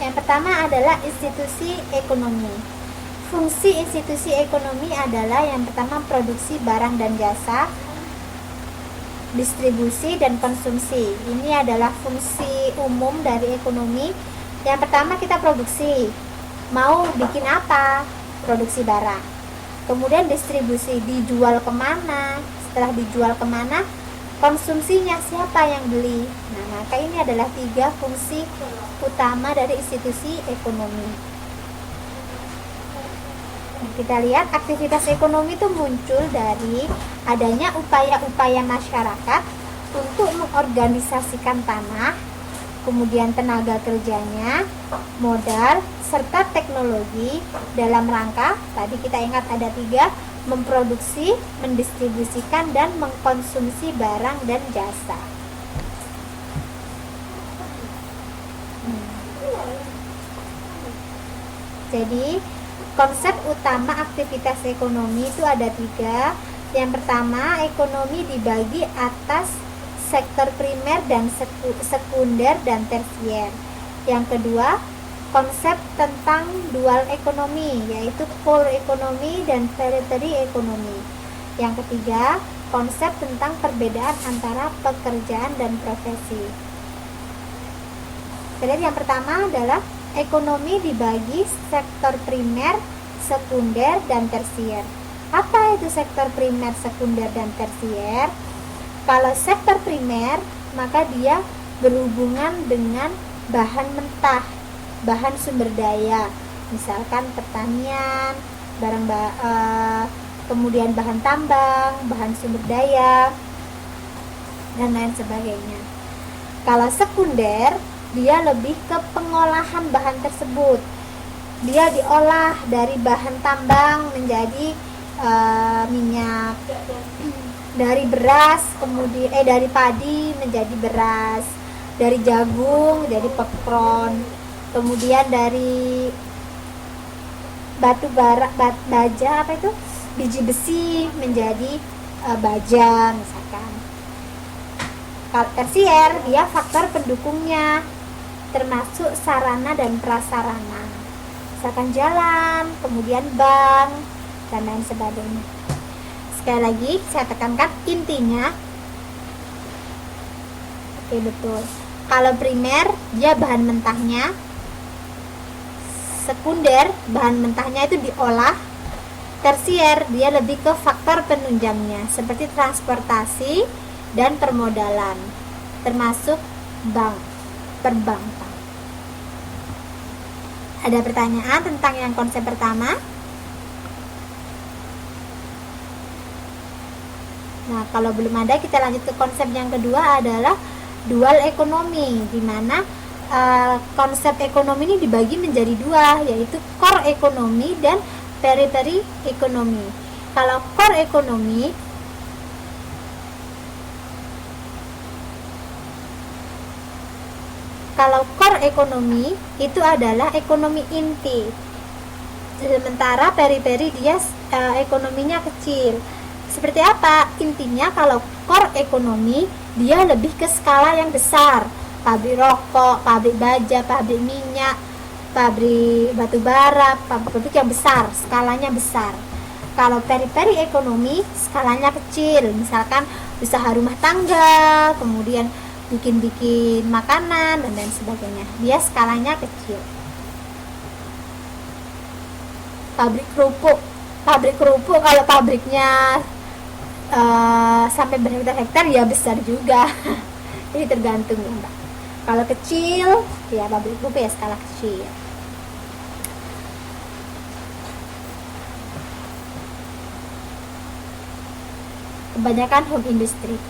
Yang pertama adalah institusi ekonomi. Fungsi institusi ekonomi adalah yang pertama produksi barang dan jasa, distribusi dan konsumsi. Ini adalah fungsi umum dari ekonomi. Yang pertama kita produksi. Mau bikin apa? Produksi barang. Kemudian distribusi, dijual kemana? Setelah dijual kemana? Konsumsinya, siapa yang beli? Nah, maka ini adalah 3 fungsi utama dari institusi ekonomi. Nah, kita lihat aktivitas ekonomi itu muncul dari adanya upaya-upaya masyarakat untuk mengorganisasikan tanah, kemudian tenaga kerjanya, modal, serta teknologi dalam rangka, tadi kita ingat ada 3, memproduksi, mendistribusikan, dan mengkonsumsi barang dan jasa. Jadi konsep utama aktivitas ekonomi itu ada 3. Yang pertama, ekonomi dibagi atas sektor primer dan sekunder dan tersier. Yang kedua, konsep tentang dual ekonomi, yaitu core ekonomi dan periphery ekonomi. Yang ketiga, konsep tentang perbedaan antara pekerjaan dan profesi. Jadi yang pertama adalah ekonomi dibagi sektor primer, sekunder, dan tersier. Apa itu sektor primer, sekunder, dan tersier? Kalau sektor primer, maka dia berhubungan dengan bahan mentah, bahan sumber daya, misalkan pertanian, kemudian bahan tambang, bahan sumber daya, dan lain sebagainya. Kalau sekunder, dia lebih ke pengolahan bahan tersebut. Dia diolah dari bahan tambang menjadi minyak, dari beras kemudian dari padi menjadi beras, dari jagung jadi popcorn, kemudian dari baja biji besi menjadi baja misalkan. Kalau tersier, dia faktor pendukungnya termasuk sarana dan prasarana, misalkan jalan, kemudian bank, dan lain sebagainya. Sekali lagi saya tekankan intinya. Oke, betul. Kalau primer dia bahan mentahnya, sekunder bahan mentahnya itu diolah, tersier dia lebih ke faktor penunjangnya seperti transportasi dan permodalan, termasuk bank, perbankan. Ada pertanyaan tentang yang konsep pertama? Nah, kalau belum ada, kita lanjut ke konsep yang kedua adalah dual ekonomi, di mana konsep ekonomi ini dibagi menjadi 2, yaitu core ekonomi dan periphery ekonomi. Kalau core ekonomi itu adalah ekonomi inti, sementara periphery dia ekonominya kecil. Seperti apa? Intinya kalau core ekonomi dia lebih ke skala yang besar, pabrik rokok, pabrik baja, pabrik minyak, pabrik batu bara, pabrik yang besar, skalanya besar. Kalau periphery ekonomi skalanya kecil, misalkan usaha rumah tangga, kemudian bikin makanan dan lain sebagainya, dia skalanya kecil. Pabrik kerupuk kalau pabriknya sampai berhektar-hektar ya besar juga. Jadi tergantung ya Mbak. Kalau kecil ya pabrik kerupuk ya skala kecil. Kebanyakan home industry.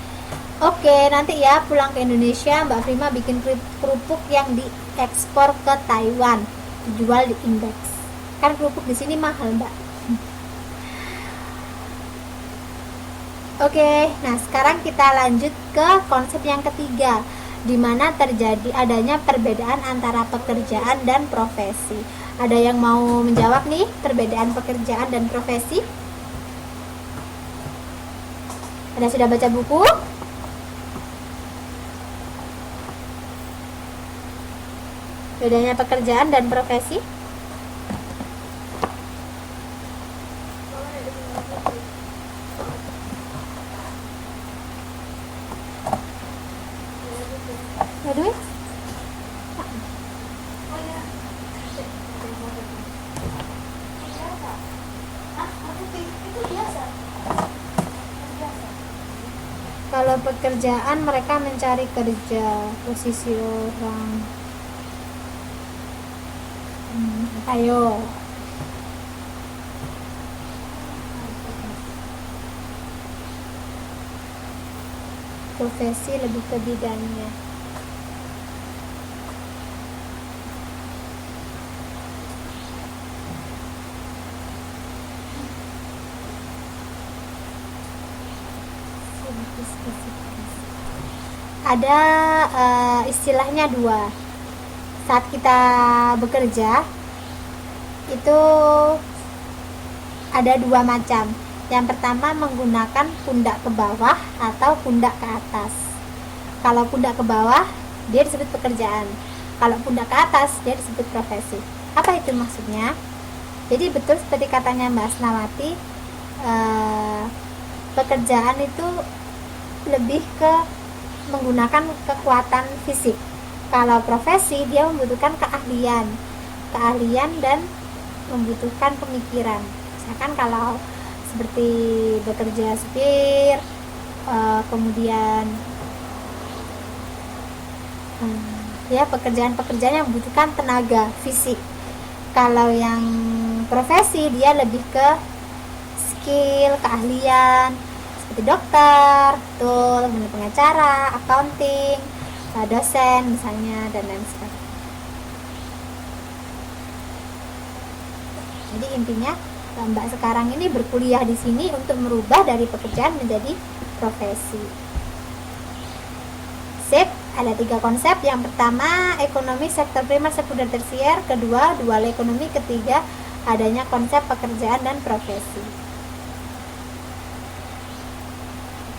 Oke, nanti ya pulang ke Indonesia Mbak Prima bikin kerupuk yang diekspor ke Taiwan, dijual di indeks. Kan kerupuk di sini mahal Mbak. Oke, nah sekarang kita lanjut ke konsep yang ketiga, di mana terjadi adanya perbedaan antara pekerjaan dan profesi. Ada yang mau menjawab nih perbedaan pekerjaan dan profesi? Ada sudah baca buku? Bedanya pekerjaan dan profesi. Aduh. Kalau pekerjaan mereka mencari kerja, posisi orang. Ayo. Profesi lebih ke bidangnya. Ada istilahnya dua. Saat kita bekerja itu ada dua macam. Yang pertama menggunakan pundak ke bawah atau pundak ke atas. Kalau pundak ke bawah dia disebut pekerjaan. Kalau pundak ke atas dia disebut profesi. Apa itu maksudnya? Jadi betul seperti katanya Mbak Asnawati, pekerjaan itu lebih ke menggunakan kekuatan fisik. Kalau profesi dia membutuhkan keahlian dan membutuhkan pemikiran. Misalkan kalau seperti bekerja supir, kemudian ya pekerjaan-pekerjaan yang membutuhkan tenaga fisik. Kalau yang profesi dia lebih ke skill, keahlian, seperti dokter, kemudian pengacara, accounting, dosen misalnya, dan lain sebagainya. Jadi intinya Mbak sekarang ini berkuliah di sini untuk merubah dari pekerjaan menjadi profesi. Sip, ada 3 konsep. Yang pertama ekonomi sektor primer, sekunder, tersier. Kedua dual ekonomi. Ketiga adanya konsep pekerjaan dan profesi.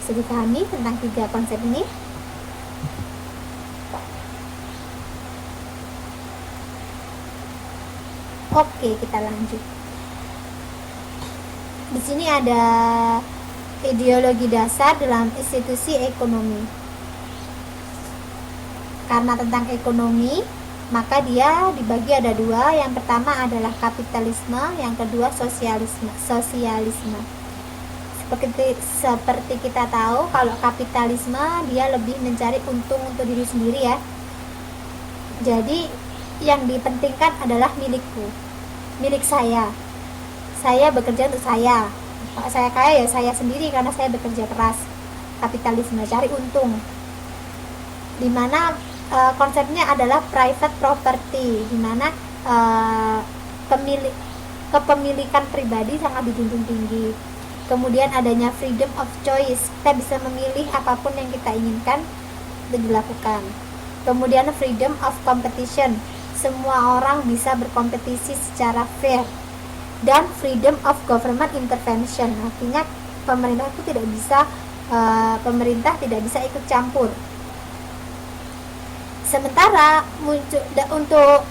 Bisa dipahami tentang 3 konsep ini? Oke, kita lanjut. Di sini ada ideologi dasar dalam institusi ekonomi. Karena tentang ekonomi, maka dia dibagi ada 2. Yang pertama adalah kapitalisme, yang kedua sosialisme. Seperti kita tahu, kalau kapitalisme dia lebih mencari untung untuk diri sendiri ya. Jadi yang dipentingkan adalah milikku, milik saya bekerja untuk saya. Kalau saya kaya ya saya sendiri karena saya bekerja keras. Kapitalisme cari untung, dimana konsepnya adalah private property, dimana kepemilikan pribadi sangat dijunjung tinggi. Kemudian adanya freedom of choice, kita bisa memilih apapun yang kita inginkan untuk dilakukan. Kemudian freedom of competition, semua orang bisa berkompetisi secara fair. Dan freedom of government intervention, artinya pemerintah tidak bisa ikut campur. Sementara untuk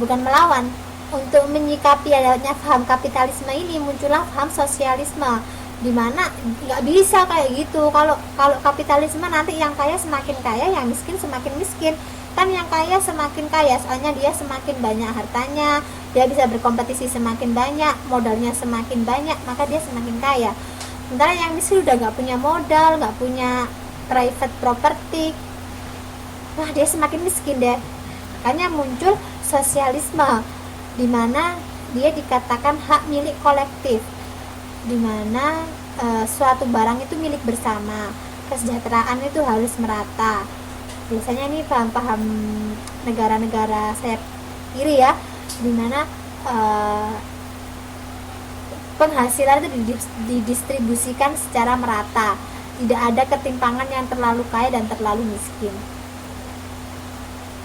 bukan melawan, untuk menyikapi adanya paham kapitalisme ini muncullah paham sosialisme, dimana nggak bisa kayak gitu. Kalau kapitalisme nanti yang kaya semakin kaya, yang miskin semakin miskin. Kan yang kaya semakin kaya, soalnya dia semakin banyak hartanya, dia bisa berkompetisi semakin banyak, modalnya semakin banyak, maka dia semakin kaya. Sementara yang miskin udah nggak punya modal, nggak punya private property, wah dia semakin miskin deh. Makanya muncul sosialisme, dimana dia dikatakan hak milik kolektif, dimana suatu barang itu milik bersama, kesejahteraan itu harus merata. Biasanya ini paham-paham negara-negara sayap kiri ya, dimana penghasilan itu didistribusikan secara merata, tidak ada ketimpangan yang terlalu kaya dan terlalu miskin.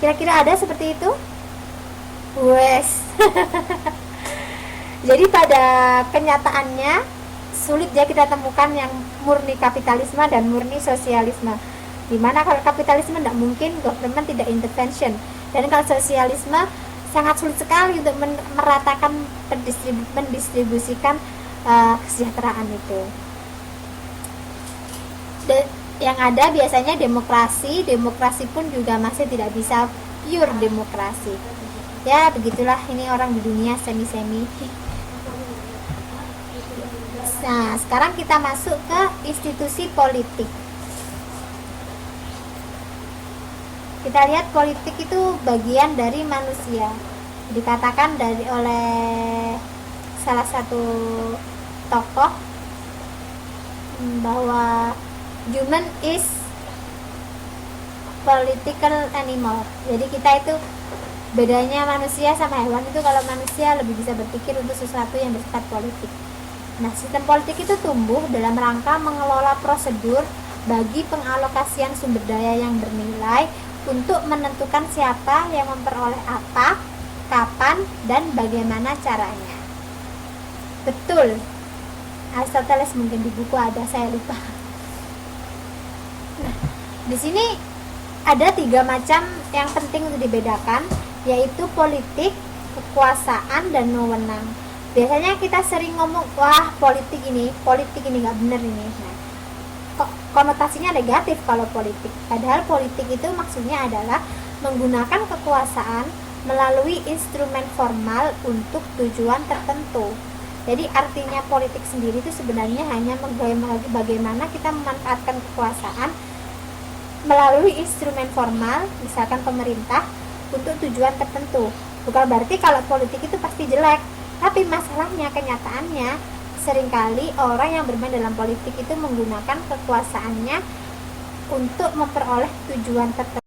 Kira-kira ada seperti itu? Wes. Jadi pada kenyataannya sulit ya kita temukan yang murni kapitalisme dan murni sosialisme. Dimana kalau kapitalisme tidak mungkin government tidak intervention, Dan kalau sosialisme sangat sulit sekali untuk meratakan mendistribusikan kesejahteraan itu. Dan yang ada biasanya demokrasi pun juga masih tidak bisa pure demokrasi. Ya begitulah, ini orang di dunia semi-semi. Nah, sekarang kita masuk ke institusi politik. Kita lihat politik itu bagian dari manusia. Dikatakan oleh salah satu tokoh bahwa human is political animal. Jadi kita itu, bedanya manusia sama hewan itu, kalau manusia lebih bisa berpikir untuk sesuatu yang bersifat politik. Nah, sistem politik itu tumbuh dalam rangka mengelola prosedur bagi pengalokasian sumber daya yang bernilai untuk menentukan siapa yang memperoleh apa, kapan, dan bagaimana caranya. Betul, Aristoteles mungkin di buku ada, saya lupa. Nah, di sini ada 3 macam yang penting untuk dibedakan, yaitu politik, kekuasaan, dan wewenang. Biasanya kita sering ngomong, wah politik ini nggak bener ini. Nah, konotasinya negatif kalau politik. Padahal politik itu maksudnya adalah menggunakan kekuasaan melalui instrumen formal untuk tujuan tertentu. Jadi artinya politik sendiri itu sebenarnya hanya bagaimana kita memanfaatkan kekuasaan melalui instrumen formal, misalkan pemerintah, untuk tujuan tertentu. Bukan berarti kalau politik itu pasti jelek, tapi masalahnya, kenyataannya seringkali orang yang bermain dalam politik itu menggunakan kekuasaannya untuk memperoleh tujuan tertentu.